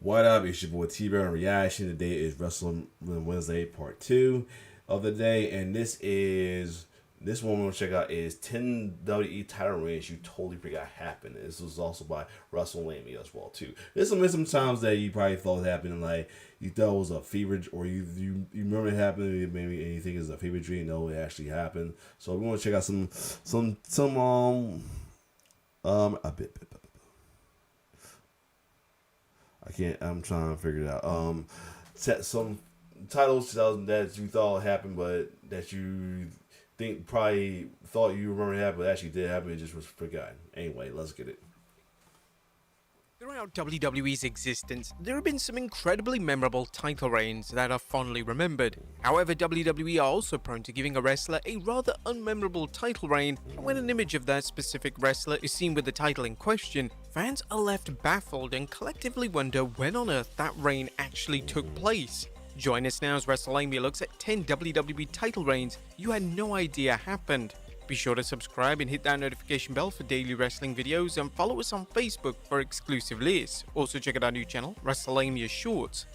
What up? It's your boy T-Bear Reaction. Today is Wrestling Wednesday Part 2 of the day. And this one we're going to check out is 10 WWE title reigns you totally forgot happened. This was also by WrestleLamia as well too. There's some times that you probably thought happened, like you thought it was a fever, or you remember it happened, maybe and you think it's a fever dream. No, it actually happened. So we're going to check out a bit. I'm trying to figure it out. Set some titles that you thought happened, but that you probably thought you remember happened, but actually did happen. It just was forgotten. Anyway, let's get it. Throughout WWE's existence, there have been some incredibly memorable title reigns that are fondly remembered. However, WWE are also prone to giving a wrestler a rather unmemorable title reign, and when an image of that specific wrestler is seen with the title in question, fans are left baffled and collectively wonder when on earth that reign actually took place. Join us now as WrestleLamia looks at 10 WWE title reigns you had no idea happened. Be sure to subscribe and hit that notification bell for daily wrestling videos, and follow us on Facebook for exclusive lists. Also check out our new channel, WrestleLamia Shorts.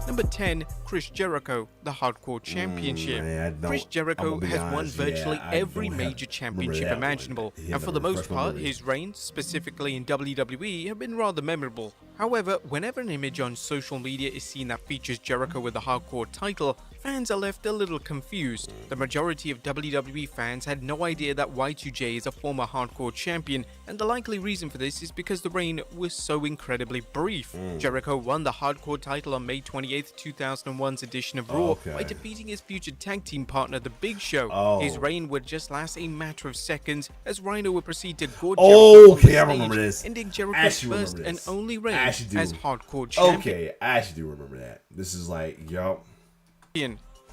Number 10, Chris Jericho, the Hardcore Championship. Chris Jericho has won virtually every major championship imaginable, and for the most part, his reigns, specifically in WWE, have been rather memorable. However, whenever an image on social media is seen that features Jericho with the Hardcore title, fans are left a little confused. The majority of WWE fans had no idea that Y2J is a former Hardcore champion, and the likely reason for this is because the reign was so incredibly brief. Jericho won the Hardcore title on May 28th, 2001's edition of Raw by defeating his future tag team partner, The Big Show. His reign would just last a matter of seconds, as Rhino would proceed to gorge Jericho on the I remember stage, this. ending Jericho's first and only reign as Hardcore champion. Okay, I actually do remember that. This is like, yup.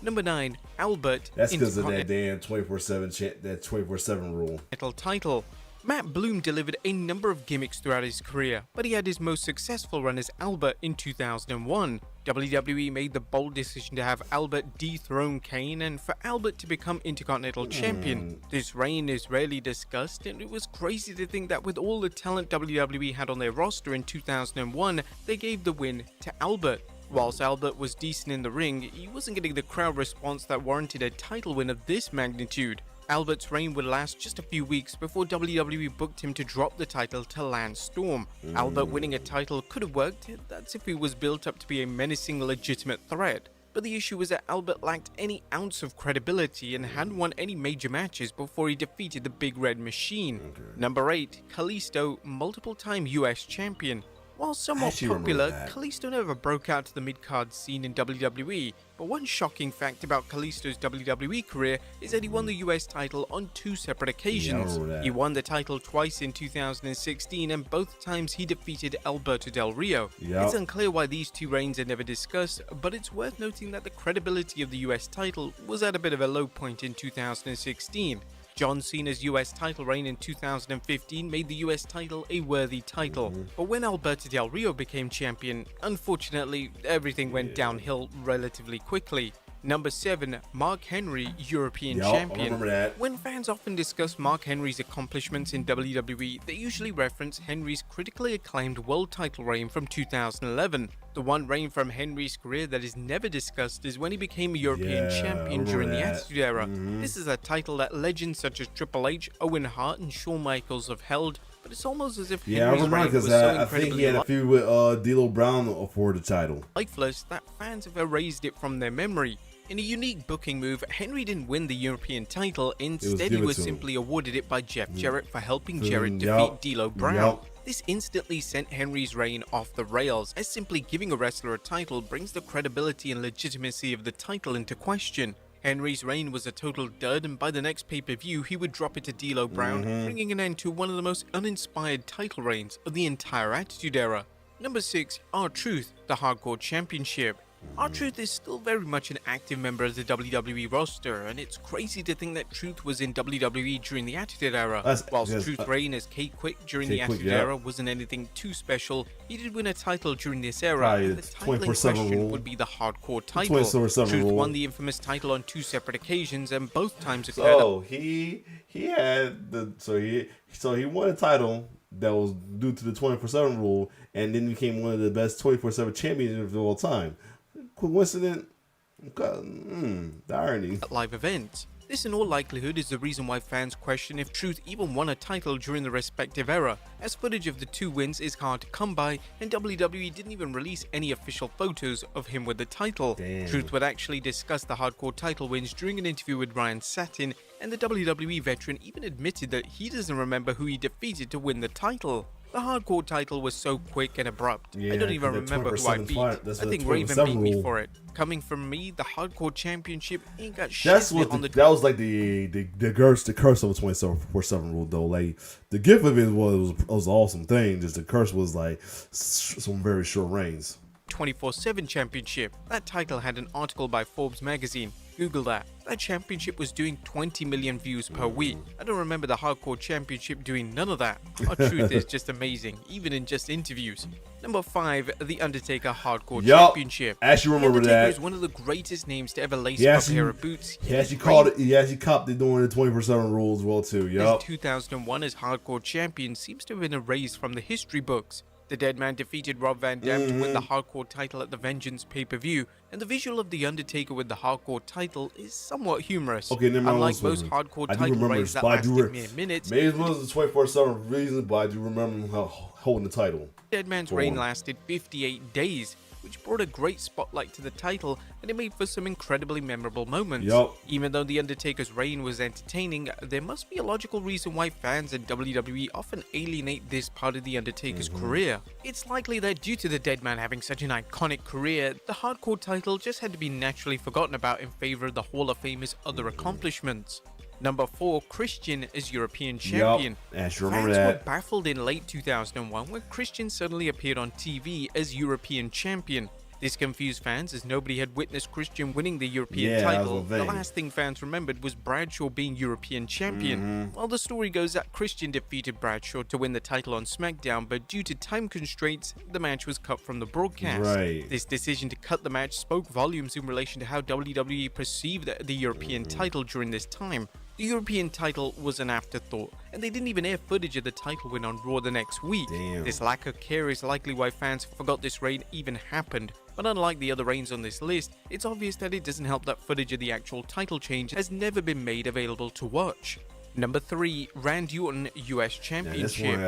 Number 9, Albert. That's because of that damn 24/7 rule. Title. Matt Bloom delivered a number of gimmicks throughout his career, but he had his most successful run as Albert in 2001. WWE made the bold decision to have Albert dethrone Kane and for Albert to become Intercontinental Champion. This reign is rarely discussed, and it was crazy to think that with all the talent WWE had on their roster in 2001, they gave the win to Albert. Whilst Albert was decent in the ring, he wasn't getting the crowd response that warranted a title win of this magnitude. Albert's reign would last just a few weeks before WWE booked him to drop the title to Lance Storm. Albert winning a title could have worked, that's if he was built up to be a menacing, legitimate threat. But the issue was that Albert lacked any ounce of credibility and hadn't won any major matches before he defeated the Big Red Machine. Number 8, Kalisto, multiple-time US champion. While somewhat popular, Kalisto never broke out to the mid-card scene in WWE, but one shocking fact about Kalisto's WWE career is that he won the US title on 2 separate occasions. He won the title twice in 2016, and both times he defeated Alberto Del Rio. It's unclear why these 2 reigns are never discussed, but it's worth noting that the credibility of the US title was at a bit of a low point in 2016. John Cena's US title reign in 2015 made the US title a worthy title, but when Alberto Del Rio became champion, unfortunately, everything went downhill relatively quickly. Number 7, Mark Henry, European champion. When fans often discuss Mark Henry's accomplishments in WWE, they usually reference Henry's critically acclaimed world title reign from 2011. The one reign from Henry's career that is never discussed is when he became a European champion during the Attitude Era. This is a title that legends such as Triple H, Owen Hart, and Shawn Michaels have held, but it's almost as if Henry's reign was so incredibly I think he had a feud with D'Lo Brown for the title. Lifeless that fans have erased it from their memory. In a unique booking move, Henry didn't win the European title, instead he was simply awarded it by Jeff Jarrett for helping Jarrett defeat D'Lo Brown. This instantly sent Henry's reign off the rails, as simply giving a wrestler a title brings the credibility and legitimacy of the title into question. Henry's reign was a total dud, and by the next pay-per-view he would drop it to D'Lo Brown, bringing an end to one of the most uninspired title reigns of the entire Attitude Era. Number 6, R-Truth, the Hardcore Championship. R-Truth is still very much an active member of the WWE roster, and it's crazy to think that Truth was in WWE during the Attitude Era. Whilst Truth's reign as K-Quick during the Attitude Era wasn't anything too special, he did win a title during this era, and the title in question would be the Hardcore title. Truth won the infamous title on 2 separate occasions, and both times occurred. So he won a title that was due to the 24/7 rule, and then became one of the best 24/7 champions of all time. Coincident? The irony. Live event. This in all likelihood is the reason why fans question if Truth even won a title during the respective era, as footage of the 2 wins is hard to come by, and WWE didn't even release any official photos of him with the title. Damn. Truth would actually discuss the Hardcore title wins during an interview with Ryan Satin, and the WWE veteran even admitted that he doesn't remember who he defeated to win the title. The Hardcore title was so quick and abrupt. I don't even remember who I beat. I think Raven beat me for it. Coming from me, the Hardcore Championship ain't got shit on the... That was like the curse of the 24/7 rule though. Like the gift of it was an awesome thing. Just the curse was like some very short reigns. 24/7 Championship. That title had an article by Forbes magazine. Google that. That championship was doing 20 million views per week. I don't remember the Hardcore Championship doing none of that. R-Truth is just amazing, even in just interviews. Number 5, The Undertaker Hardcore Championship. Actually remember The Undertaker that. is one of the greatest names to ever lace up a pair of boots. He actually copped it during the 24/7 rules as well too. His 2001 as Hardcore Champion seems to have been erased from the history books. The Dead Man defeated Rob Van Dam to win the Hardcore title at the Vengeance pay-per-view, and the visual of The Undertaker with the Hardcore title is somewhat humorous. Okay, unlike most Hardcore title reigns that lasted mere minutes. Maybe it wasn't the 24/7 reason, but I do remember him holding the title. Dead Man's reign lasted 58 days, which brought a great spotlight to the title, and it made for some incredibly memorable moments. Even though The Undertaker's reign was entertaining, there must be a logical reason why fans and WWE often alienate this part of The Undertaker's career. It's likely that due to the Dead Man having such an iconic career, the Hardcore title just had to be naturally forgotten about in favor of the Hall of Famer's other accomplishments. Number 4, Christian as European Champion. Fans were baffled in late 2001 when Christian suddenly appeared on TV as European Champion. This confused fans as nobody had witnessed Christian winning the European title. The last thing fans remembered was Bradshaw being European Champion. Well, the story goes that Christian defeated Bradshaw to win the title on SmackDown, but due to time constraints, the match was cut from the broadcast. This decision to cut the match spoke volumes in relation to how WWE perceived the European title during this time. The European title was an afterthought, and they didn't even air footage of the title win on Raw the next week. This lack of care is likely why fans forgot this reign even happened. But unlike the other reigns on this list, it's obvious that it doesn't help that footage of the actual title change has never been made available to watch. Number 3, Randy Orton US Championship.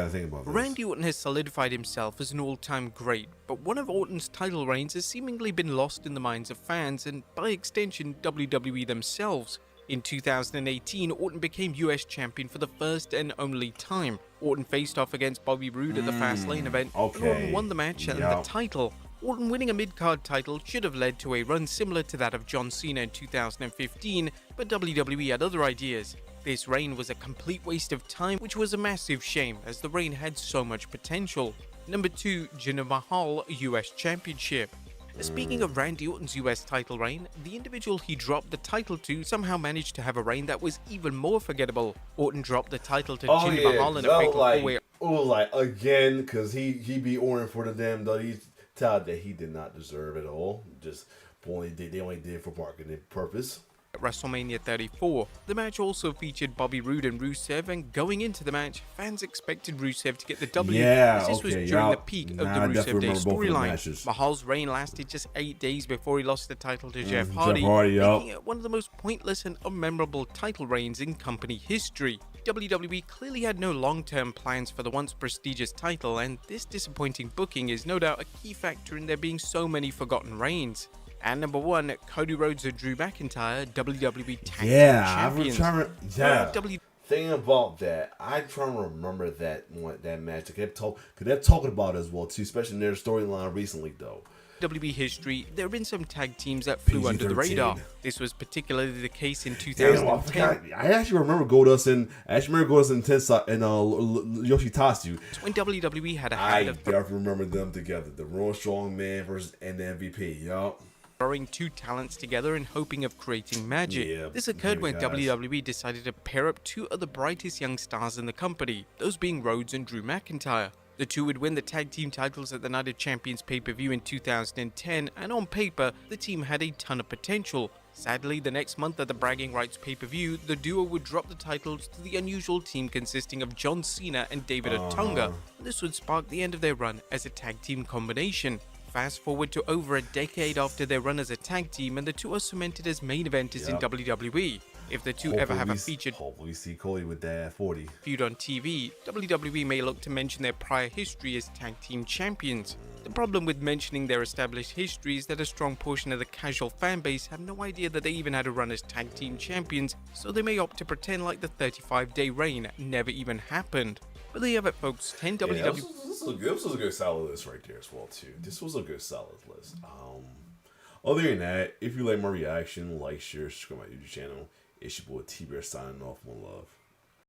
Randy Orton has solidified himself as an all-time great, but one of Orton's title reigns has seemingly been lost in the minds of fans and, by extension, WWE themselves. In 2018, Orton became US Champion for the first and only time. Orton faced off against Bobby Roode at the Fastlane event, and Orton won the match and the title. Orton winning a mid-card title should have led to a run similar to that of John Cena in 2015, but WWE had other ideas. This reign was a complete waste of time, which was a massive shame, as the reign had so much potential. Number 2, Jinder Mahal US Championship. Speaking of Randy Orton's US title reign, the individual he dropped the title to somehow managed to have a reign that was even more forgettable. Orton dropped the title to Jinder Mahal in a fatal four-way. It was like, again, because he beat Orton for the damn WWE title that he did not deserve at all. Just, they only did it for marketing purpose. At WrestleMania 34. The match also featured Bobby Roode and Rusev, and going into the match, fans expected Rusev to get the W, as this was during the peak of the Rusev Day storyline. Mahal's reign lasted just 8 days before he lost the title to Jeff Hardy, making it one of the most pointless and unmemorable title reigns in company history. WWE clearly had no long-term plans for the once prestigious title, and this disappointing booking is no doubt a key factor in there being so many forgotten reigns. And number 1, Cody Rhodes and Drew McIntyre, WWE Tag Team Champions. Thing about that, I'm trying to remember that match. They kept talking about it as well too, especially in their storyline recently though. WWE history, there have been some tag teams that flew under the radar. This was particularly the case in 2010. I actually remember Goldust and Tensai and Yoshitatsu. When WWE had a I definitely remember them together. The Raw Strongman versus and the MVP. Yup. throwing two talents together and hoping of creating magic. Yeah, This occurred when guys. WWE decided to pair up two of the brightest young stars in the company, those being Rhodes and Drew McIntyre. The two would win the tag team titles at the Night of Champions pay-per-view in 2010, and on paper, the team had a ton of potential. Sadly, the next month at the Bragging Rights pay-per-view, the duo would drop the titles to the unusual team consisting of John Cena and David Otunga. This would spark the end of their run as a tag team combination. Fast forward to over a decade after their run as a tag team, and the two are cemented as main eventers in WWE. If the two ever have a featured hopefully see Cody with that 40 feud on TV, WWE may look to mention their prior history as tag team champions. The problem with mentioning their established history is that a strong portion of the casual fan base have no idea that they even had a run as tag team champions, so they may opt to pretend like the 35-day reign never even happened. But there you have it, folks. 10 WWE. This was a good solid list right there as well too. This was a good solid list. Other than that, if you like my reaction, like, share, subscribe to my YouTube channel. It's your boy T-Bear signing off. One love.